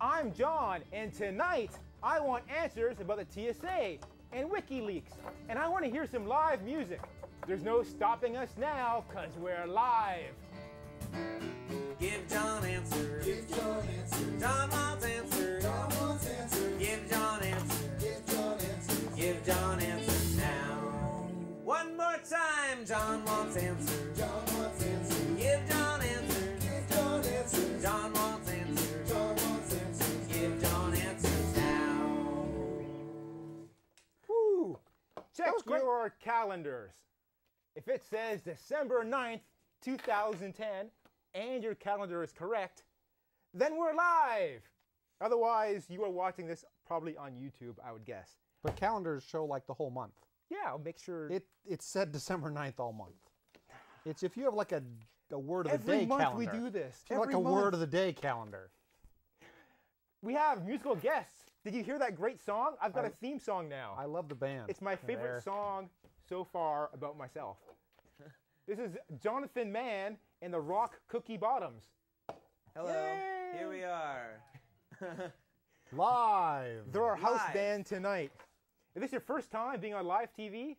I'm John, and tonight I want answers about the TSA and WikiLeaks, and I want to hear some live music. There's no stopping us now, cause we're live. Give John answers. Give John answers. John wants answers. John wants answers. Give John answers. Give John answers. Give John answers now. One more time, John wants answers. John wants answers. Give John answers. Give John answers. John wants answers. John wants answers. Give John answers now. Woo! Check your calendars. If it says December 9th, 2010, and your calendar is correct, then we're live. Otherwise, you are watching this probably on YouTube, I would guess. But calendars show like the whole month. Yeah, I'll make sure. It said December 9th all month. It's if you have like a word of the Every day month calendar. we do this. It's like Every a month. word of the day calendar. We have musical guests. Did you hear that great song? I've got a theme song now. I love the band. It's my favorite song so far about myself. This is Jonathan Mann and the Rock Cookie Bottoms. Hello. Yay! Here we are. Live. They're our house Live. band tonight. Is this your first time being on live TV?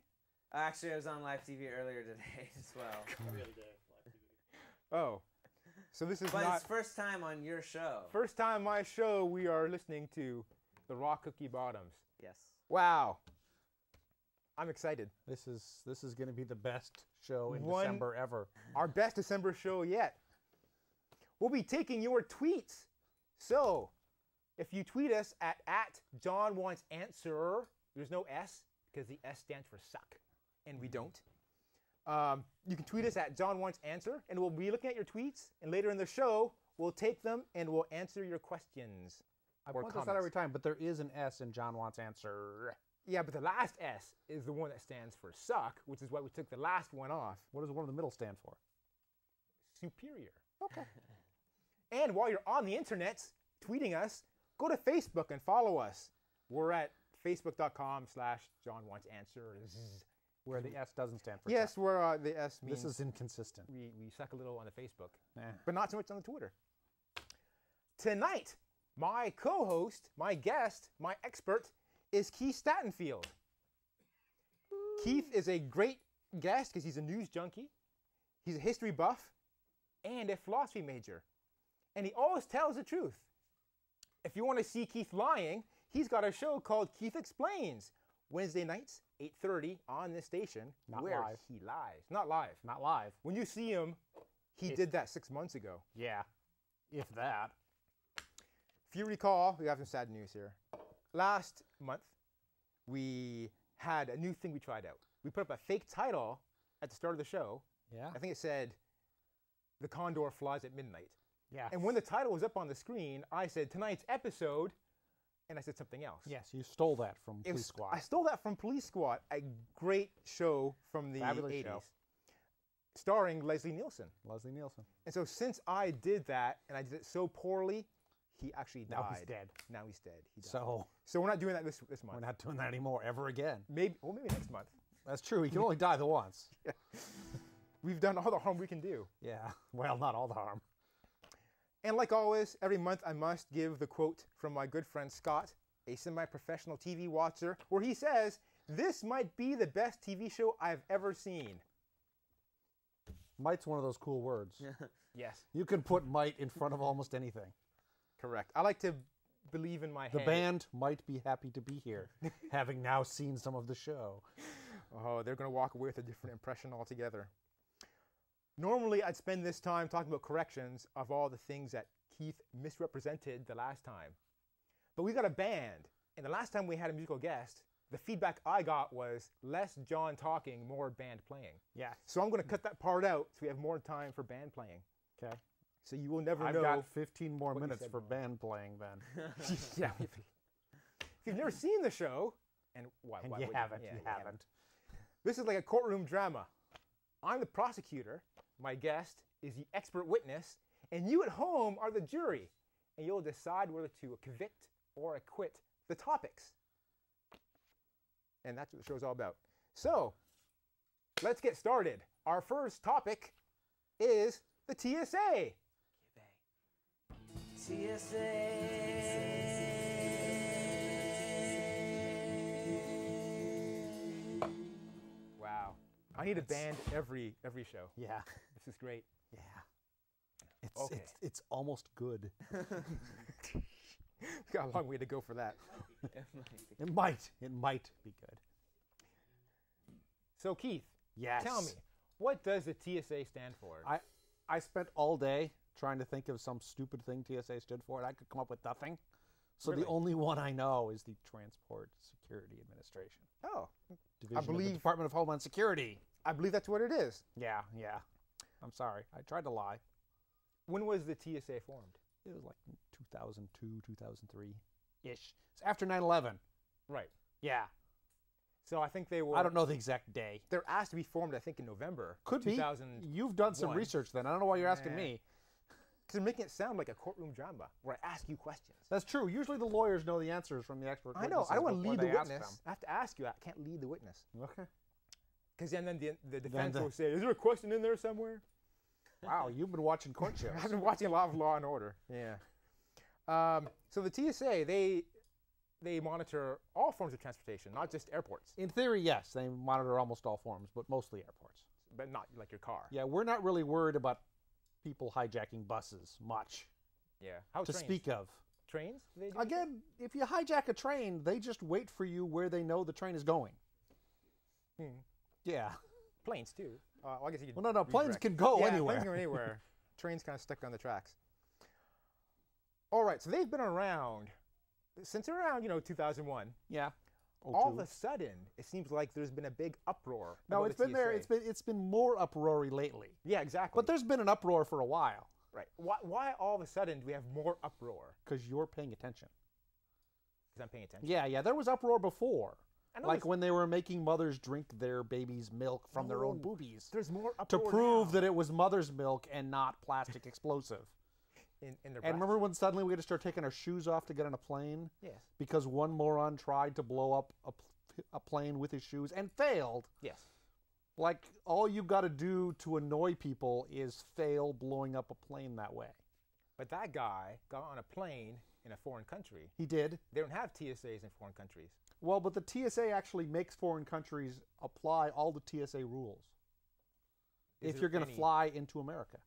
Actually, I was on live TV earlier today as well. Oh. So this is But not it's first time on your show. first time on my show we are listening to the Rock Cookie Bottoms. Yes. Wow. I'm excited. This is going to be the best show in One- December ever. Our best December show yet. We'll be taking your tweets. So, if you tweet us at John Wants Answer, there's no S because the S stands for suck, and we don't. You can tweet us at John Wants Answer, and we'll be looking at your tweets, and later in the show, we'll take them and we'll answer your questions. I or point this out comments. every time, but there is an S in John Wants Answer. Yeah, but the last S is the one that stands for suck, which is why we took the last one off. What does the one in the middle stand for? Superior. Okay. And while you're on the internet tweeting us, go to Facebook and follow us. We're at facebook.com/JohnWantsAnswers. Where the S doesn't stand for Yes, suck. where the S means This is inconsistent. we suck a little on the Facebook, Eh. but not so much on the Twitter. Tonight, my co-host, my guest, my expert is Keith Statenfield. Keith is a great guest because he's a news junkie, he's a history buff, and a philosophy major. And he always tells the truth. If you want to see Keith lying, he's got a show called Keith Explains, Wednesday nights, 8:30 on this station, Not where live. he lies. Not live. Not live. When you see him, he did that 6 months ago. Yeah. If that. If you recall, we have some sad news here. Last month, we had a new thing we tried out. We put up a fake title at the start of the show. Yeah. I think it said, "The Condor Flies at Midnight." Yeah. And when the title was up on the screen, I said, "Tonight's episode," and I said something else. Yes, you stole that from It Police was- Squad. I stole that from Police Squad, a great show from the Fabulous 80s, show. starring Leslie Nielsen. Leslie Nielsen. And so since I did that, and I did it so poorly, he actually died. Now he's dead. Now he's dead. He died. So we're not doing that this month. we're not doing that anymore ever again. Maybe next month. That's true. He can only die the once. We've done all the harm we can do. Yeah. Well, not all the harm. And like always, every month I must give the quote from my good friend Scott, a semi-professional TV watcher, where he says, "This might be the best TV show I've ever seen." Might's one of those cool words. Yes, You can put might in front of almost anything. correct. I like to believe in my The head. band might be happy to be here, having now seen some of the show. Oh, they're going to walk away with a different impression altogether. Normally, I'd spend this time talking about corrections of all the things that Keith misrepresented the last time. But we got a band, and the last time we had a musical guest, the feedback I got was less John talking, more band playing. Yeah. So I'm going to cut that part out so we have more time for band playing. Okay. So you will never I've know. got 15 more what you minutes said for wrong. band playing then. Yeah. If you've never seen the show, and why And why you would haven't. Yeah, You haven't. This is like a courtroom drama. I'm the prosecutor, my guest is the expert witness, and you at home are the jury, and you'll decide whether to convict or acquit the topics. And that's what the show's all about. So, let's get started. Our first topic is the TSA. Wow. I need a band every show. Yeah. This is great. Yeah. It's, Okay. it's almost good. Got a long way to go for that. It might be good. So Keith, Yes. tell me, what does the TSA stand for? I spent all day trying to think of some stupid thing TSA stood for, and I could come up with nothing. So Really? the only one I know is the Transport Security Administration. Oh, Division of the believe- Department of Homeland Security. I believe that's what it is. Yeah. I'm sorry. I tried to lie. When was the TSA formed? It was like 2002, 2003-ish. It's after 9/11. Right. Yeah. So I think they were. I don't know the exact day. They're asked to be formed, I think, in November. Could be. 2000. You've done some research then. I don't know why you're asking Nah. me. Because they're making it sound like a courtroom drama where I ask you questions. That's true. Usually the lawyers know the answers from the expert I know. I don't want to witnesses lead the before they ask witness. I have to ask you. I can't lead the witness. them. Okay. Because then the defense the- will say, "Is there a question in there somewhere?" Wow, you've been watching court shows. I've been watching a lot of Law and Order. Yeah. So the TSA, they monitor all forms of transportation, not just airports, In theory, yes, they monitor almost all forms, but mostly airports. but not like your car. Yeah, we're not really worried about people hijacking buses much Yeah. How to trains? speak of. Trains? They do Again, if you hijack a train, they just wait for you where they know the train is going. Yeah. planes too. Well, I guess you could. Well, no, planes redirect. can go Yeah, anywhere. Planes can go anywhere. Trains kind of stuck on the tracks. All right, so they've been around since around 2001. Yeah. All of 02. a sudden, it seems like there's been a big uproar. No, about it's the been there. TSA. It's been more uproary lately. Yeah, exactly. But there's been an uproar for a while right. Why all of a sudden do we have more uproar? because you're paying attention. Because I'm paying attention. Yeah. There was uproar before, I know like there's- when they were making mothers drink their baby's milk from their own No, boobies There's more to uproar prove now that it was mother's milk and not plastic explosive. in their And breasts. remember when suddenly we had to start taking our shoes off to get on a plane Yes. because one moron tried to blow up a plane with his shoes and failed? Yes. Like, all you got to do to annoy people is fail blowing up a plane that way. But that guy got on a plane in a foreign country. He did. They don't have TSAs in foreign countries. Well, but the TSA actually makes foreign countries apply all the TSA rules Is if there you're going to any- fly into America.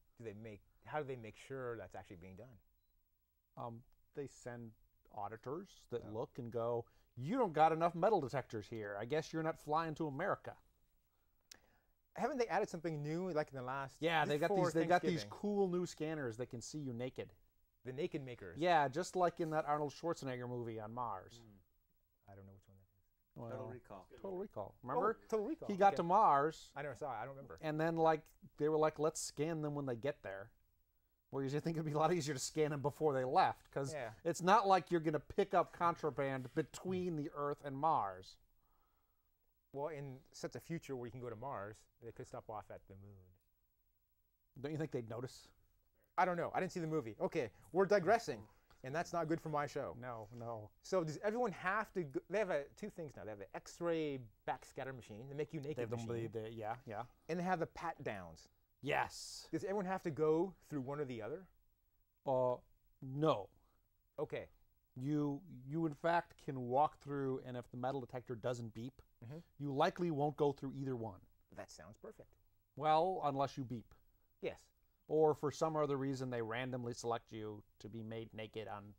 How do they make sure that's actually being done? They send auditors that Oh. look and go, you don't got enough metal detectors here. I guess you're not flying to America. Haven't they added something new like in the last? Yeah, they got before these. They got these Thanksgiving? cool new scanners that can see you naked. The naked makers. Yeah, just like in that Arnold Schwarzenegger movie on Mars. I don't know which one that is. Well, Total Recall. Total Recall. Remember? Oh, Total Recall. He got Okay. to Mars, I never saw it. I don't remember. and then they were like, let's scan them when they get there. Whereas you think it'd be a lot easier to scan them before they left, because Yeah. it's not like you're going to pick up contraband between the Earth and Mars. Well, in such a future where you can go to Mars, they could stop off at the moon. Don't you think they'd notice? I don't know. I didn't see the movie. Okay, we're digressing, and that's not good for my show. No. So does everyone have to? They have two things now. They have the X-ray backscatter machine, the make you naked machine, Yeah. and they have the pat downs. Yes. Does everyone have to go through one or the other? No. Okay. You in fact can walk through, and if the metal detector doesn't beep, Mhm. you likely won't go through either one. That sounds perfect. Well, unless you beep. Yes. Or for some other reason they randomly select you to be made naked on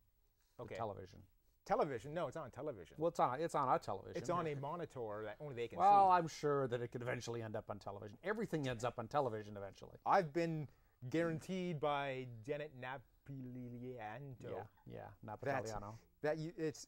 Okay. television. Television? No, it's on television. Well, it's on a television. It's on a monitor that only they can Well, see. I'm sure that it could eventually end up on television. Everything ends up on television eventually. I've been guaranteed by Janet Napolitanto Yeah, not That's- Italiano. that it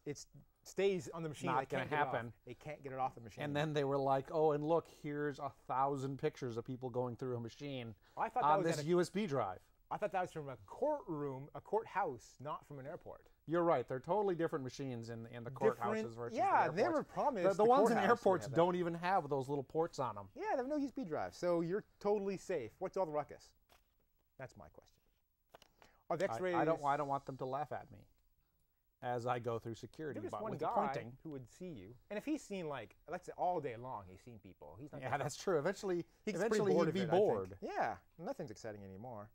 stays on the machine. Not They can't gonna get it off. happen. They can't get it off the machine. And then they were like, "Oh, and look, here's 1,000 pictures of people going through a machine I thought that on was this at USB drive." I thought that was from a courtroom, a courthouse, not from an airport. You're right. They're totally different machines in the courthouses versus yeah, the they were airports. promised. The ones in courthouse would airports have that. don't even have those little ports on them. Yeah, they have no USB drive, so you're totally safe. What's all the ruckus? That's my question. Are the X-rays? I don't want them to laugh at me as I go through security There's just one with the guy pointing. who would see you, and if he's seen let's say all day long, he's seen people. He's not. Yeah, gonna- that's true. Eventually he gets pretty he'd bored of be it, I think. bored. Yeah, nothing's exciting anymore.